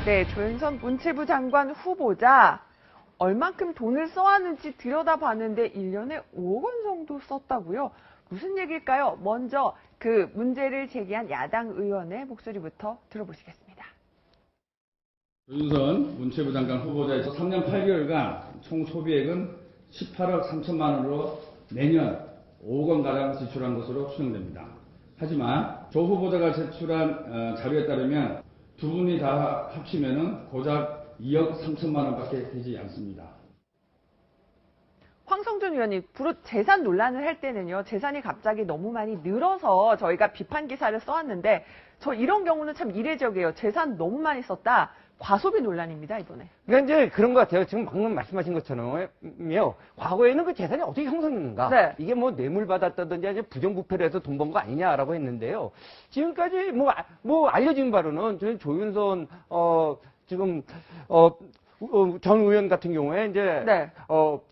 네, 조윤선 문체부 장관 후보자 얼만큼 돈을 써왔는지 들여다봤는데 1년에 5억 원 정도 썼다고요? 무슨 얘기일까요? 먼저 그 문제를 제기한 야당 의원의 목소리부터 들어보시겠습니다. 조윤선 문체부 장관 후보자에서 3년 8개월간 총 소비액은 18억 3천만 원으로 매년 5억 원가량 지출한 것으로 추정됩니다. 하지만 조 후보자가 제출한 자료에 따르면 두 분이 다 합치면 고작 2억 3천만 원밖에 되지 않습니다. 황성준 의원이 재산 논란을 할 때는요, 재산이 갑자기 너무 많이 늘어서 저희가 비판 기사를 써왔는데, 저 이런 경우는 참 이례적이에요. 재산 너무 많이 썼다. 과소비 논란입니다, 이번에. 그러니까 이제 그런 것 같아요. 지금 방금 말씀하신 것처럼요. 과거에는 그 재산이 어떻게 형성됐는가? 네. 이게 뭐 뇌물 받았다든지 아주 부정부패를 해서 돈 번 거 아니냐라고 했는데요. 지금까지 뭐 알려진 바로는 저희 조윤선 지금 전 의원 같은 경우에 이제 네.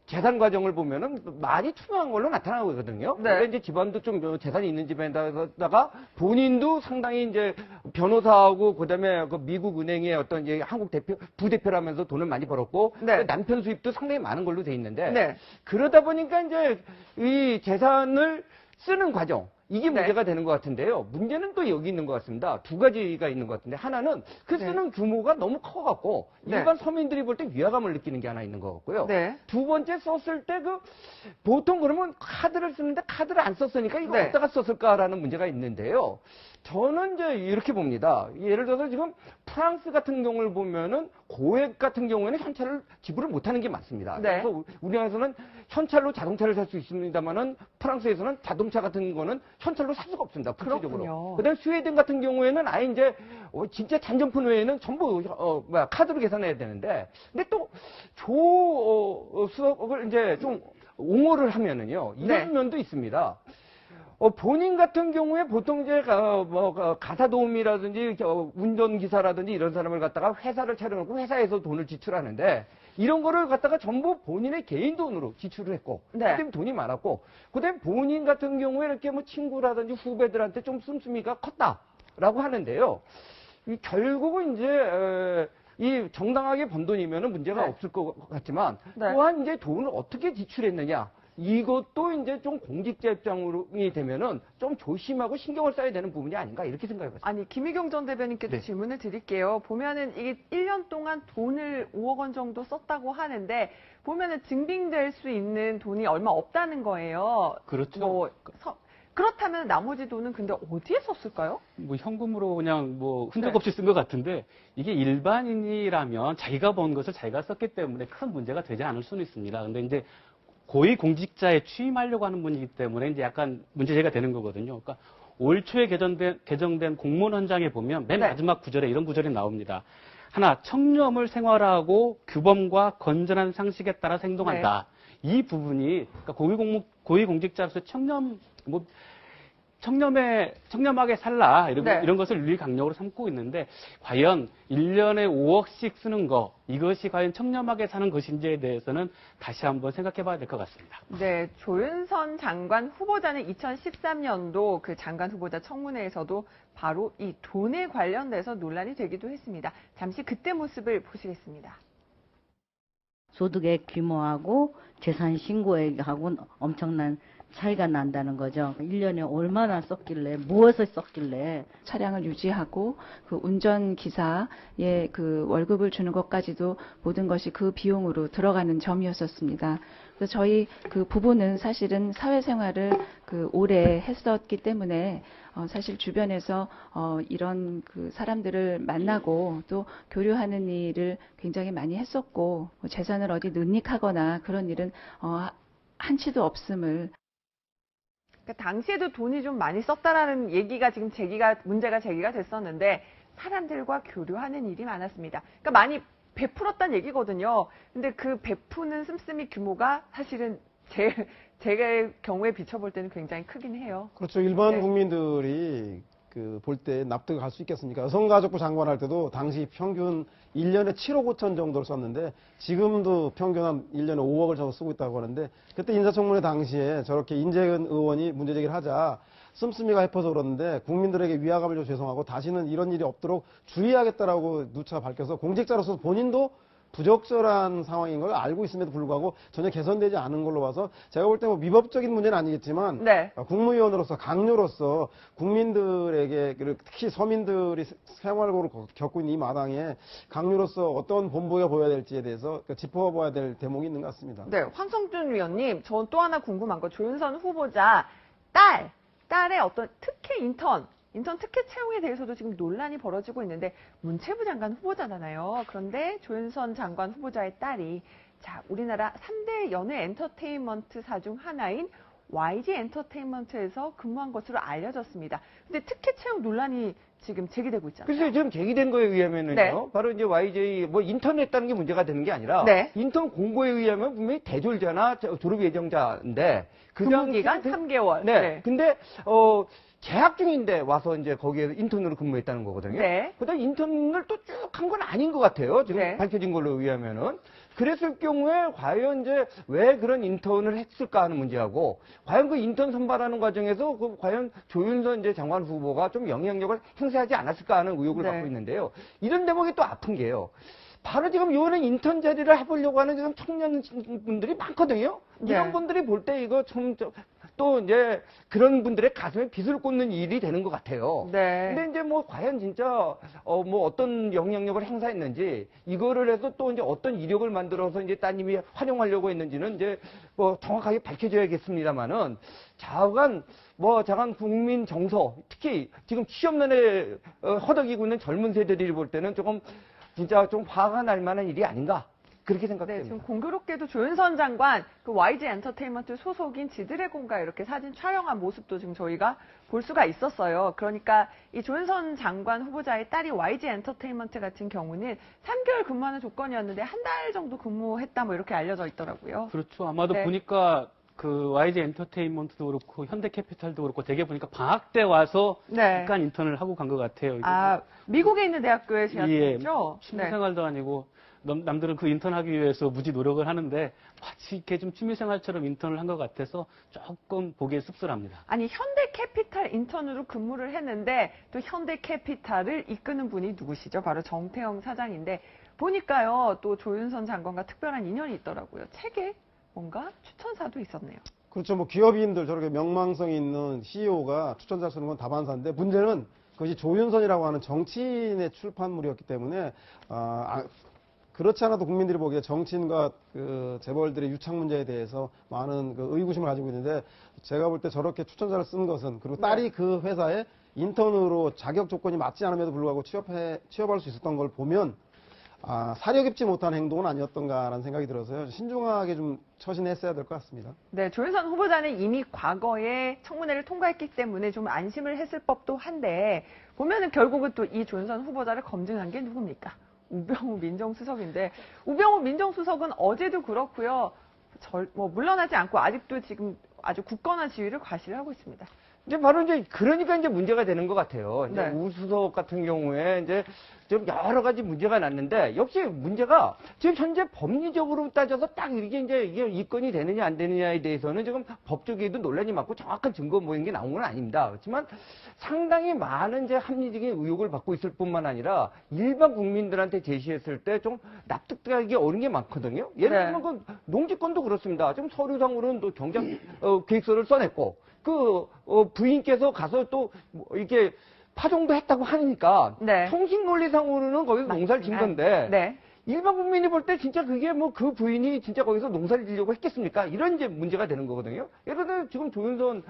재산 과정을 보면은 많이 투명한 걸로 나타나거든요. 네. 근데 이제 집안도 좀 재산이 있는 집에다가 본인도 상당히 이제 변호사하고 그다음에 그 미국 은행의 어떤 이제 한국 부대표라면서 돈을 많이 벌었고 네. 남편 수입도 상당히 많은 걸로 돼 있는데 네. 그러다 보니까 이제 이 재산을 쓰는 과정 이게 네. 문제가 되는 것 같은데요. 문제는 또 여기 있는 것 같습니다. 두 가지가 있는 것 같은데 하나는 그 쓰는 규모가 너무 커갖고 네. 일반 서민들이 볼 때 위화감을 느끼는 게 하나 있는 것 같고요. 네. 두 번째 썼을 때 보통 그러면 카드를 쓰는데 카드를 안 썼으니까 이거 네. 어디다가 썼을까라는 문제가 있는데요. 저는 이제 이렇게 봅니다. 예를 들어서 지금 프랑스 같은 경우를 보면은 고액 같은 경우에는 현찰을 지불을 못하는 게 맞습니다. 네. 그래서 우리나라에서는 현찰로 자동차를 살 수 있습니다만은 프랑스에서는 자동차 같은 거는 현찰로 살 수가 없습니다. 그렇군요. 국제적으로. 그다음 스웨덴 같은 경우에는 아예 이제 진짜 잔존폰 외에는 전부 카드로 계산해야 되는데, 근데 또 수석을 이제 좀 옹호를 하면은요 이런 네. 면도 있습니다. 본인 같은 경우에 보통 이제 가사 도우미라든지 운전기사라든지 이런 사람을 갖다가 회사를 차려놓고 회사에서 돈을 지출하는데 이런 거를 갖다가 전부 본인의 개인 돈으로 지출을 했고 네. 그다음에 돈이 많았고 그다음에 본인 같은 경우에 이렇게 뭐 친구라든지 후배들한테 좀 씀씀이가 컸다라고 하는데요. 결국은 이제 이 정당하게 번 돈이면은 문제가 네. 없을 것 같지만 네. 또한 이제 돈을 어떻게 지출했느냐 이것도 이제 좀 공직자 입장이 되면은 좀 조심하고 신경을 써야 되는 부분이 아닌가 이렇게 생각해봤습니다. 아니, 김희경 전 대변인께도 네. 질문을 드릴게요. 보면은 이게 1년 동안 돈을 5억 원 정도 썼다고 하는데 보면은 증빙될 수 있는 돈이 얼마 없다는 거예요. 그렇죠. 그렇다면 나머지 돈은 근데 어디에 썼을까요? 뭐 현금으로 그냥 뭐 흔적 없이 쓴 것 같은데 이게 일반인이라면 자기가 번 것을 자기가 썼기 때문에 큰 문제가 되지 않을 수는 있습니다. 근데 이제 고위 공직자에 취임하려고 하는 분이기 때문에 이제 약간 문제제기가 되는 거거든요. 그러니까 올 초에 개정된 공무원 헌장에 보면 맨 네. 마지막 구절에 이런 구절이 나옵니다. 하나, 청렴을 생활화하고 규범과 건전한 상식에 따라 행동한다. 이 부분이 그러니까 고위 공직자로서 청렴하게 살라 이런 것을 윤리 강령으로 삼고 있는데 과연 1년에 5억씩 쓰는 거 이것이 과연 청렴하게 사는 것인지에 대해서는 다시 한번 생각해 봐야 될 것 같습니다. 네, 조윤선 장관 후보자는 2013년도 그 장관 후보자 청문회에서도 바로 이 돈에 관련돼서 논란이 되기도 했습니다. 잠시 그때 모습을 보시겠습니다. 소득의 규모하고 재산 신고액하고는 엄청난 차이가 난다는 거죠. 1년에 얼마나 썼길래, 무엇을 썼길래. 차량을 유지하고 그 운전기사의 그 월급을 주는 것까지도 모든 것이 그 비용으로 들어가는 점이었었습니다. 그래서 저희 그 부부는 사실은 사회생활을 그 오래 했었기 때문에 사실 주변에서 이런 그 사람들을 만나고 또 교류하는 일을 굉장히 많이 했었고 재산을 어디 은닉하거나 그런 일은 한치도 없음을. 그러니까 당시에도 돈이 좀 많이 썼다라는 얘기가 지금 문제가 제기가 됐었는데 사람들과 교류하는 일이 많았습니다. 그러니까 많이 베풀었다는 얘기거든요. 근데 그 베푸는 씀씀이 규모가 사실은 제 경우에 비춰볼 때는 굉장히 크긴 해요. 그렇죠. 일반 네. 국민들이 볼 때 납득할 수 있겠습니까? 여성가족부 장관할 때도 당시 평균 1년에 7억 5천 정도를 썼는데 지금도 평균 한 1년에 5억을 정도 쓰고 있다고 하는데 그때 인사청문회 당시에 저렇게 인재은 의원이 문제제기를 하자 씀씀이가 해퍼서 그러는데 국민들에게 위화감을 줘 죄송하고 다시는 이런 일이 없도록 주의하겠다라고 누차 밝혀서 공직자로서 본인도 부적절한 상황인 걸 알고 있음에도 불구하고 전혀 개선되지 않은 걸로 봐서 제가 볼 때 뭐 위법적인 문제는 아니겠지만 네. 국무위원으로서 강요로서 국민들에게 특히 서민들이 생활고를 겪고 있는 이 마당에 강요로서 어떤 본보기가 보여야 될지에 대해서 짚어봐야 될 대목이 있는 것 같습니다. 네, 황성준 위원님, 전 또 하나 궁금한 거, 조윤선 후보자 딸의 어떤 특혜 인턴 특혜 채용에 대해서도 지금 논란이 벌어지고 있는데 문체부 장관 후보자잖아요. 그런데 조윤선 장관 후보자의 딸이 자, 우리나라 3대 연예 엔터테인먼트사 중 하나인 YG 엔터테인먼트에서 근무한 것으로 알려졌습니다. 근데 특혜 채용 논란이 지금 제기되고 있잖아요. 글쎄요, 지금 제기된 거에 의하면은요, 네. 바로 이제 YJ, 인턴 했다는 게 문제가 되는 게 아니라, 네. 인턴 공고에 의하면 분명히 대졸자나 졸업 예정자인데, 근무기간 3개월. 네. 근데, 재학 중인데 와서 이제 거기에 인턴으로 근무했다는 거거든요. 네. 그다음 인턴을 또 쭉 한 건 아닌 것 같아요. 지금 네. 밝혀진 걸로 의하면은. 그랬을 경우에 과연 이제 왜 그런 인턴을 했을까 하는 문제하고, 과연 그 인턴 선발하는 과정에서 과연 조윤선 이제 장관 후보가 좀 영향력을 행사하지 않았을까 하는 의혹을 네. 갖고 있는데요. 이런 대목이 또 아픈 게요. 바로 지금 요는 인턴 자리를 해보려고 하는 지금 청년분들이 많거든요. 이런 네. 분들이 볼 때 이거 또 이제 그런 분들의 가슴에 빗을 꽂는 일이 되는 것 같아요. 네. 근데 이제 과연 진짜 어떤 영향력을 행사했는지 이거를 해서 또 이제 어떤 이력을 만들어서 이제 따님이 활용하려고 했는지는 이제 정확하게 밝혀져야겠습니다만은 자간 국민 정서, 특히 지금 취업난에 허덕이고 있는 젊은 세대들이 볼 때는 조금 진짜 좀 화가 날 만한 일이 아닌가 그렇게 네, 생각됩니다. 지금 공교롭게도 조윤선 장관 그 YG 엔터테인먼트 소속인 지드래곤과 이렇게 사진 촬영한 모습도 지금 저희가 볼 수가 있었어요. 그러니까 이 조윤선 장관 후보자의 딸이 YG 엔터테인먼트 같은 경우는 3개월 근무하는 조건이었는데 한 달 정도 근무했다 이렇게 알려져 있더라고요. 그렇죠. 아마도 네. 보니까 그 YG 엔터테인먼트도 그렇고 현대캐피탈도 그렇고 되게 보니까 방학 때 와서 네. 잠깐 인턴을 하고 간 것 같아요. 아, 미국에 있는 대학교에 재학했죠? 취미생활도 아니고 남들은 그 인턴하기 위해서 무지 노력을 하는데 마치 이렇게 좀 취미생활처럼 인턴을 한 것 같아서 조금 보기에 씁쓸합니다. 아니 현대캐피탈 인턴으로 근무를 했는데 또 현대캐피탈을 이끄는 분이 누구시죠? 바로 정태영 사장인데 보니까요 또 조윤선 장관과 특별한 인연이 있더라고요. 책에 뭔가 추천사도 있었네요. 그렇죠. 기업인들 저렇게 명망성이 있는 CEO가 추천자 쓰는 건 다반사인데 문제는 그것이 조윤선이라고 하는 정치인의 출판물이었기 때문에 그렇지 않아도 국민들이 보기에 정치인과 그 재벌들의 유착 문제에 대해서 많은 그 의구심을 가지고 있는데 제가 볼 때 저렇게 추천자를 쓴 것은 그리고 딸이 그 회사에 인턴으로 자격 조건이 맞지 않음에도 불구하고 취업할 수 있었던 걸 보면 사려 깊지 못한 행동은 아니었던가라는 생각이 들어서요. 신중하게 좀 처신했어야 될 것 같습니다. 네, 조윤선 후보자는 이미 과거에 청문회를 통과했기 때문에 좀 안심을 했을 법도 한데 보면은 결국은 또 이 조윤선 후보자를 검증한 게 누굽니까? 우병우 민정수석인데 우병우 민정수석은 어제도 그렇고요. 물러나지 않고 아직도 지금 아주 굳건한 지위를 과시하고 있습니다. 이제 바로 그러니까 문제가 되는 것 같아요. 네. 우수석 같은 경우에 이제 좀 여러 가지 문제가 났는데 역시 문제가 지금 현재 법리적으로 따져서 딱 이게 입건이 되느냐 안 되느냐에 대해서는 지금 법적에도 논란이 많고 정확한 증거 모인 게 나온 건 아닙니다. 그렇지만 상당히 많은 합리적인 의혹을 받고 있을 뿐만 아니라 일반 국민들한테 제시했을 때 좀 납득하기 어려운 게 많거든요. 예를 들면 그 농지권도 그렇습니다. 지금 서류상으로는 또 경작 계획서를 써냈고 부인께서 가서 또 이렇게 파종도 했다고 하니까 네. 통신 논리상으로는 거기서 농사를 진 건데 네. 일반 국민이 볼 때 진짜 그게 그 부인이 진짜 거기서 농사를 지려고 했겠습니까? 이런 문제가 되는 거거든요. 예를 들어 지금 조윤선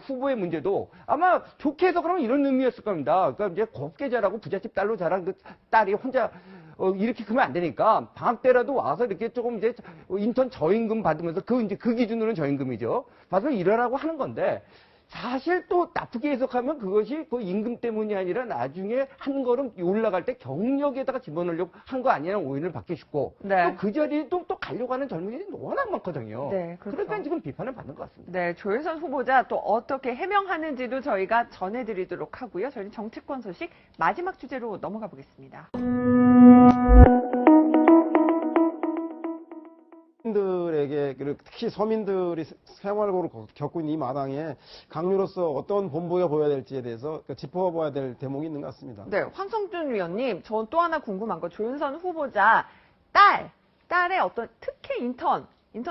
후보의 문제도 아마 좋게 해서 그러면 이런 의미였을 겁니다. 그러니까 이제 곱게 자라고 부잣집 딸로 자란 그 딸이 혼자 이렇게 크면 안 되니까 방학 때라도 와서 이렇게 조금 이제 인턴 저임금 받으면서 그 기준으로는 저임금이죠. 받아서 일하라고 하는 건데 사실 또 나쁘게 해석하면 그것이 그 임금 때문이 아니라 나중에 한 걸음 올라갈 때 경력에다가 집어넣으려고 한 거 아니냐는 오인을 받기 쉽고 네. 또 그 자리에 또 가려고 하는 젊은이들이 워낙 많거든요. 네, 그렇죠. 그러니까 지금 비판을 받는 것 같습니다. 네, 조윤선 후보자 또 어떻게 해명하는지도 저희가 전해드리도록 하고요. 저희는 정치권 소식 마지막 주제로 넘어가 보겠습니다. 국민들에게 그리고 특히 서민들이 생활고를 겪고 있는 이 마당에 강류로서 어떤 본보기가 보여야 될지에 대해서 짚어봐야 될 대목이 있는 것 같습니다. 네, 황성준 위원님, 전 또 하나 궁금한 거, 조윤선 후보자 딸의 어떤 특혜 인턴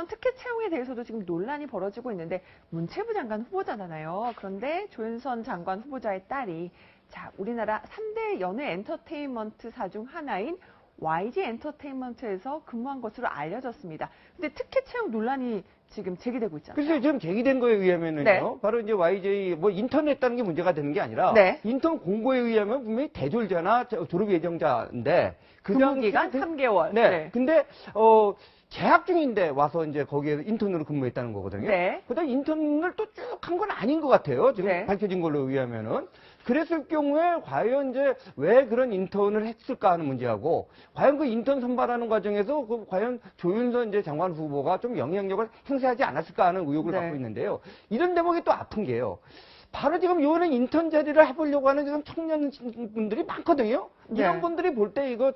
특혜 채용에 대해서도 지금 논란이 벌어지고 있는데 문체부 장관 후보자잖아요. 그런데 조윤선 장관 후보자의 딸이 자, 우리나라 3대 연예 엔터테인먼트사 중 하나인 YG 엔터테인먼트에서 근무한 것으로 알려졌습니다. 근데 특혜 채용 논란이 지금 제기되고 있잖아요. 글쎄요, 지금 제기된 거에 의하면은요, 네. 바로 이제 YJ, 인턴했다는 게 문제가 되는 게 아니라, 네. 인턴 공고에 의하면 분명히 대졸자나 졸업 예정자인데, 근무기간 3개월. 네. 근데, 재학 중인데 와서 이제 거기에 인턴으로 근무했다는 거거든요. 네. 그다음 인턴을 또 쭉 한 건 아닌 것 같아요. 지금 네. 밝혀진 걸로 의하면은. 그랬을 경우에 과연 이제 왜 그런 인턴을 했을까 하는 문제하고, 과연 그 인턴 선발하는 과정에서 과연 조윤선 이제 장관 후보가 좀 영향력을 행사하지 않았을까 하는 의혹을 네. 갖고 있는데요. 이런 대목이 또 아픈 게요. 바로 지금 요런 인턴 자리를 해보려고 하는 지금 청년분들이 많거든요. 이런 네. 분들이 볼 때 이거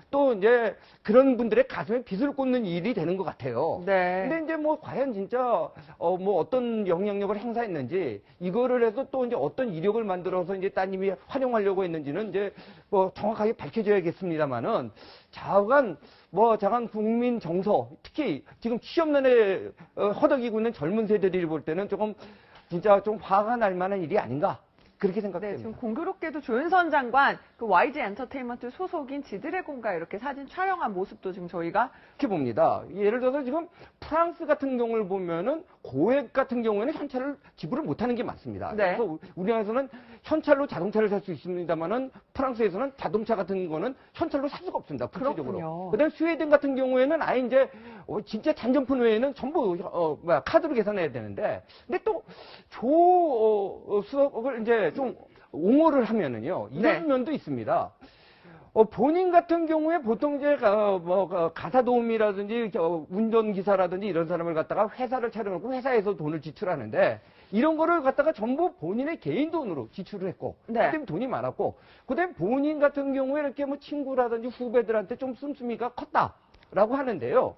또 이제 그런 분들의 가슴에 빗을 꽂는 일이 되는 것 같아요. 네. 근데 이제 과연 진짜 어떤 영향력을 행사했는지 이거를 해서 또 이제 어떤 이력을 만들어서 이제 따님이 활용하려고 했는지는 이제 정확하게 밝혀져야겠습니다만은 자간 국민 정서, 특히 지금 취업난에 허덕이고 있는 젊은 세대들이 볼 때는 조금 진짜 좀 화가 날 만한 일이 아닌가 그렇게 네, 생각됩니다. 지금 공교롭게도 조윤선 장관 그 YG 엔터테인먼트 소속인 지드래곤과 이렇게 사진 촬영한 모습도 지금 저희가 이렇게 봅니다. 예를 들어서 지금 프랑스 같은 경우를 보면은 고액 같은 경우에는 현찰을 지불을 못하는 게 많습니다. 네. 그래서 우리나라에서는 현찰로 자동차를 살 수 있습니다만은 프랑스에서는 자동차 같은 거는 현찰로 살 수가 없습니다. 그렇군요. 국제적으로. 그다음 스웨덴 같은 경우에는 아예 이제 진짜 잔점폰 외에는 전부 카드로 계산해야 되는데, 근데 또 수석을 이제 좀 옹호를 하면은요 이런 네. 면도 있습니다. 본인 같은 경우에 보통 이제 가사 도우미라든지 운전기사라든지 이런 사람을 갖다가 회사를 차려놓고 회사에서 돈을 지출하는데, 이런 거를 갖다가 전부 본인의 개인 돈으로 지출을 했고, 네. 그다음에 돈이 많았고, 그다음에 본인 같은 경우에 이렇게 친구라든지 후배들한테 좀 씀씀이가 컸다라고 하는데요.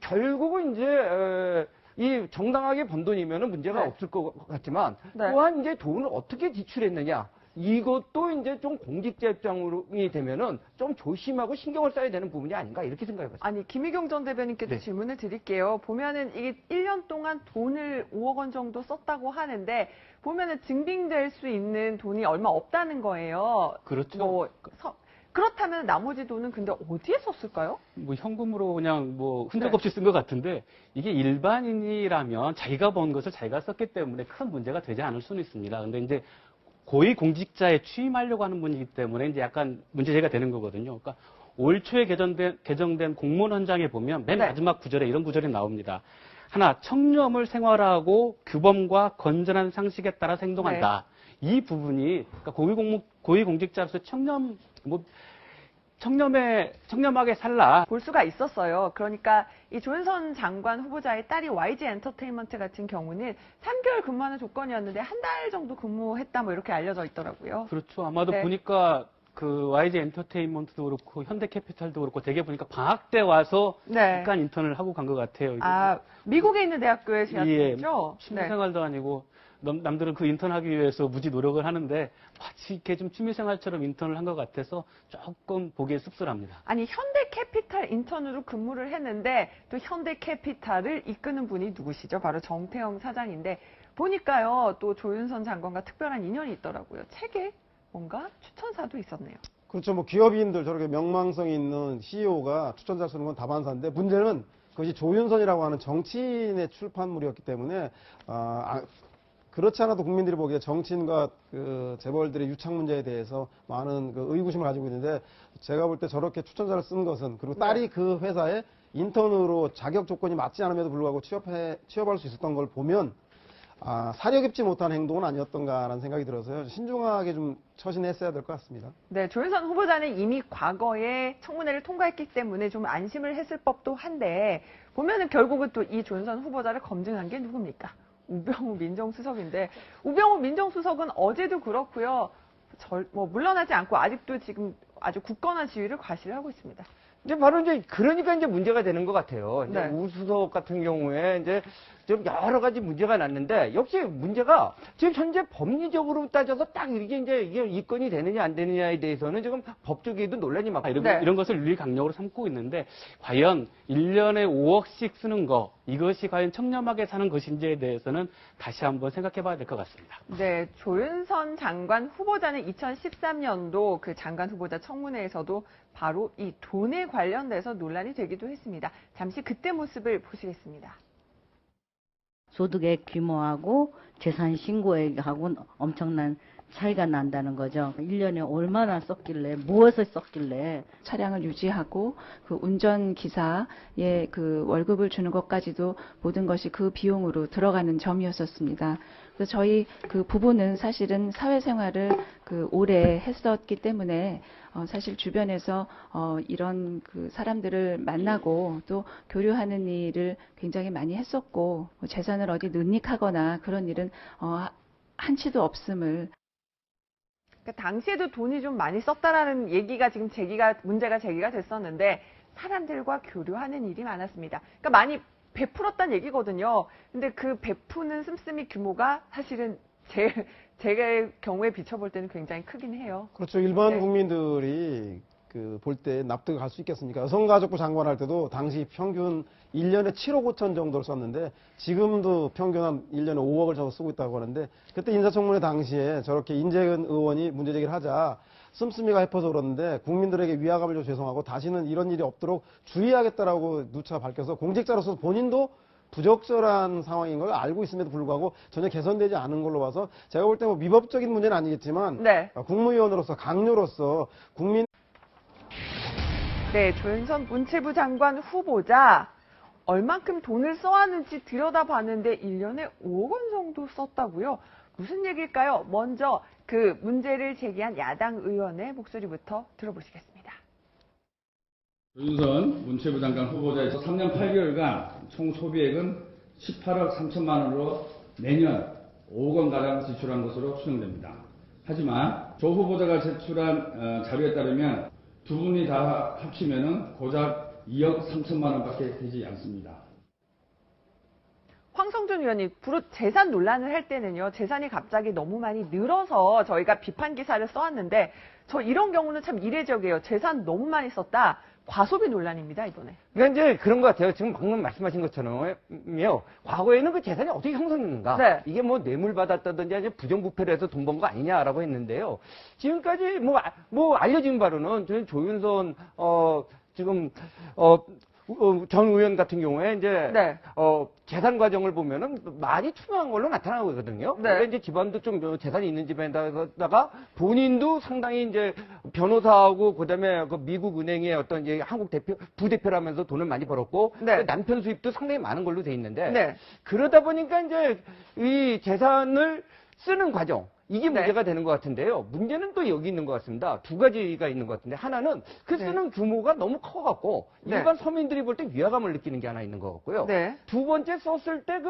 결국은 이제 이 정당하게 번 돈이면은 문제가 네. 없을 것 같지만, 네. 또한 이제 돈을 어떻게 지출했느냐, 이것도 이제 좀 공직자 입장이 되면은 좀 조심하고 신경을 써야 되는 부분이 아닌가 이렇게 생각해봤습니다. 아니 김희경 전 대변인께도 네. 질문을 드릴게요. 보면은 이게 1년 동안 돈을 5억 원 정도 썼다고 하는데 보면은 증빙될 수 있는 돈이 얼마 없다는 거예요. 그렇죠. 그렇다면 나머지 돈은 근데 어디에 썼을까요? 현금으로 그냥 흔적 없이 쓴 것 같은데, 이게 일반인이라면 자기가 번 것을 자기가 썼기 때문에 큰 문제가 되지 않을 수는 있습니다. 근데 이제 고위 공직자에 취임하려고 하는 분이기 때문에 이제 약간 문제제기가 되는 거거든요. 그러니까 올 초에 개정된 공무원 헌장에 보면 맨 네. 마지막 구절에 이런 구절이 나옵니다. 하나, 청렴을 생활화하고 규범과 건전한 상식에 따라 행동한다. 이 부분이 그러니까 고위 공직자로서 청렴하게 살라. 볼 수가 있었어요. 그러니까 이 조윤선 장관 후보자의 딸이 YG 엔터테인먼트 같은 경우는 3개월 근무하는 조건이었는데 한 달 정도 근무했다 이렇게 알려져 있더라고요. 그렇죠. 아마도 네. 보니까 그 YG 엔터테인먼트도 그렇고 현대캐피탈도 그렇고 되게 보니까 방학 때 와서 네. 잠깐 인턴을 하고 간 것 같아요. 아, 미국에 있는 대학교에 재학했죠? 취미생활도 아니고 남들은 그 인턴하기 위해서 무지 노력을 하는데 마치 이렇게 좀 취미생활처럼 인턴을 한 것 같아서 조금 보기에 씁쓸합니다. 아니 현대캐피탈 인턴으로 근무를 했는데 또 현대캐피탈을 이끄는 분이 누구시죠? 바로 정태영 사장인데 보니까요 또 조윤선 장관과 특별한 인연이 있더라고요. 책에 뭔가 추천사도 있었네요. 그렇죠. 기업인들 저렇게 명망성 있는 CEO가 추천자 쓰는 건 다반사인데, 문제는 그것이 조윤선이라고 하는 정치인의 출판물이었기 때문에 그렇지 않아도 국민들이 보기에 정치인과 그 재벌들의 유착 문제에 대해서 많은 그 의구심을 가지고 있는데, 제가 볼 때 저렇게 추천자를 쓴 것은, 그리고 딸이 그 회사에 인턴으로 자격 조건이 맞지 않음에도 불구하고 취업할 수 있었던 걸 보면 사려 깊지 못한 행동은 아니었던가라는 생각이 들어서요. 신중하게 좀 처신했어야 될 것 같습니다. 네, 조윤선 후보자는 이미 과거에 청문회를 통과했기 때문에 좀 안심을 했을 법도 한데 보면은 결국은 또 이 조윤선 후보자를 검증한 게 누굽니까? 우병우 민정수석인데, 우병우 민정수석은 어제도 그렇고요. 물러나지 않고 아직도 지금 아주 굳건한 지위를 과시를 하고 있습니다. 이제 바로 이제 그러니까 이제 문제가 되는 것 같아요. 이제 네. 우수석 같은 경우에 이제 좀 여러 가지 문제가 났는데 역시 문제가 지금 현재 법리적으로 따져서 딱 이게 입건이 되느냐 안 되느냐에 대해서는 지금 법조계에도 논란이 많고 이런 것을 윤리 강력으로 삼고 있는데 과연 1년에 5억씩 쓰는 거 이것이 과연 청렴하게 사는 것인지에 대해서는 다시 한번 생각해 봐야 될 것 같습니다. 네, 조윤선 장관 후보자는 2013년도 그 장관 후보자 청문회에서도 바로 이 돈에 관련돼서 논란이 되기도 했습니다. 잠시 그때 모습을 보시겠습니다. 소득의 규모하고 재산 신고액하고는 엄청난 차이가 난다는 거죠. 1년에 얼마나 썼길래, 무엇을 썼길래. 차량을 유지하고 그 운전기사의 그 월급을 주는 것까지도 모든 것이 그 비용으로 들어가는 점이었었습니다. 그래서 저희 그 부부는 사실은 사회생활을 그 오래 했었기 때문에 사실 주변에서 이런 그 사람들을 만나고 또 교류하는 일을 굉장히 많이 했었고 재산을 어디 능닉하거나 그런 일은 한치도 없음을. 그러니까 당시에도 돈이 좀 많이 썼다라는 얘기가 지금 문제가 제기가 됐었는데 사람들과 교류하는 일이 많았습니다. 그러니까 많이 베풀었다는 얘기거든요. 근데 그 베푸는 씀씀이 규모가 사실은 제 경우에 비춰볼 때는 굉장히 크긴 해요. 그렇죠. 일반 네. 국민들이 볼 때 납득을 할 수 있겠습니까? 여성가족부 장관할 때도 당시 평균 1년에 7억 5천 정도를 썼는데 지금도 평균 한 1년에 5억을 정도 쓰고 있다고 하는데 그때 인사청문회 당시에 저렇게 인재근 의원이 문제제기를 하자 씀씀이가 해퍼서 그러는데 국민들에게 위화감을 좀 죄송하고 다시는 이런 일이 없도록 주의하겠다라고 누차 밝혀서 공직자로서 본인도 부적절한 상황인 걸 알고 있음에도 불구하고 전혀 개선되지 않은 걸로 봐서 제가 볼 때 뭐 미법적인 문제는 아니겠지만 네. 국무위원으로서 강요로서 국민 네, 조윤선 문체부 장관 후보자 얼만큼 돈을 써왔는지 들여다봤는데 1년에 5억 원 정도 썼다고요? 무슨 얘기일까요? 먼저 그 문제를 제기한 야당 의원의 목소리부터 들어보시겠습니다. 조윤선 문체부 장관 후보자에서 3년 8개월간 총 소비액은 18억 3천만 원으로 매년 5억 원가량 지출한 것으로 추정됩니다. 하지만 조 후보자가 제출한 자료에 따르면 두 분이 다 합치면은 고작 2억 3천만 원밖에 되지 않습니다. 황성준 의원이 주로 재산 논란을 할 때는요, 재산이 갑자기 너무 많이 늘어서 저희가 비판 기사를 써왔는데, 저 이런 경우는 참 이례적이에요. 재산 너무 많이 썼다. 과소비 논란입니다, 이번에. 그러니까 이제 그런 것 같아요. 지금 방금 말씀하신 것처럼요. 과거에는 그 재산이 어떻게 형성됐는가? 네. 이게 뭐 뇌물 받았다든지 아니면 부정부패를 해서 돈 번 거 아니냐라고 했는데요. 지금까지 뭐 알려진 바로는 저는 조윤선 지금 전 의원 같은 경우에 이제 네. 재산 과정을 보면은 많이 투명한 걸로 나타나거든요. 네. 그러니까 이제 집안도 좀 재산이 있는 집에다가 본인도 상당히 이제 변호사하고 그다음에 그 미국 은행의 어떤 이제 한국 부대표라면서 돈을 많이 벌었고 네. 남편 수입도 상당히 많은 걸로 돼 있는데 네. 그러다 보니까 이제 이 재산을 쓰는 과정 이게 네. 문제가 되는 것 같은데요. 문제는 또 여기 있는 것 같습니다. 두 가지가 있는 것 같은데 하나는 그 쓰는 규모가 너무 커갖고 네. 일반 서민들이 볼 때 위화감을 느끼는 게 하나 있는 것 같고요. 네. 두 번째 썼을 때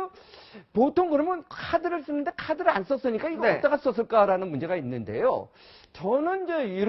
보통 그러면 카드를 쓰는데 카드를 안 썼으니까 이거 네. 어디다가 썼을까라는 문제가 있는데요. 저는 이제 이렇게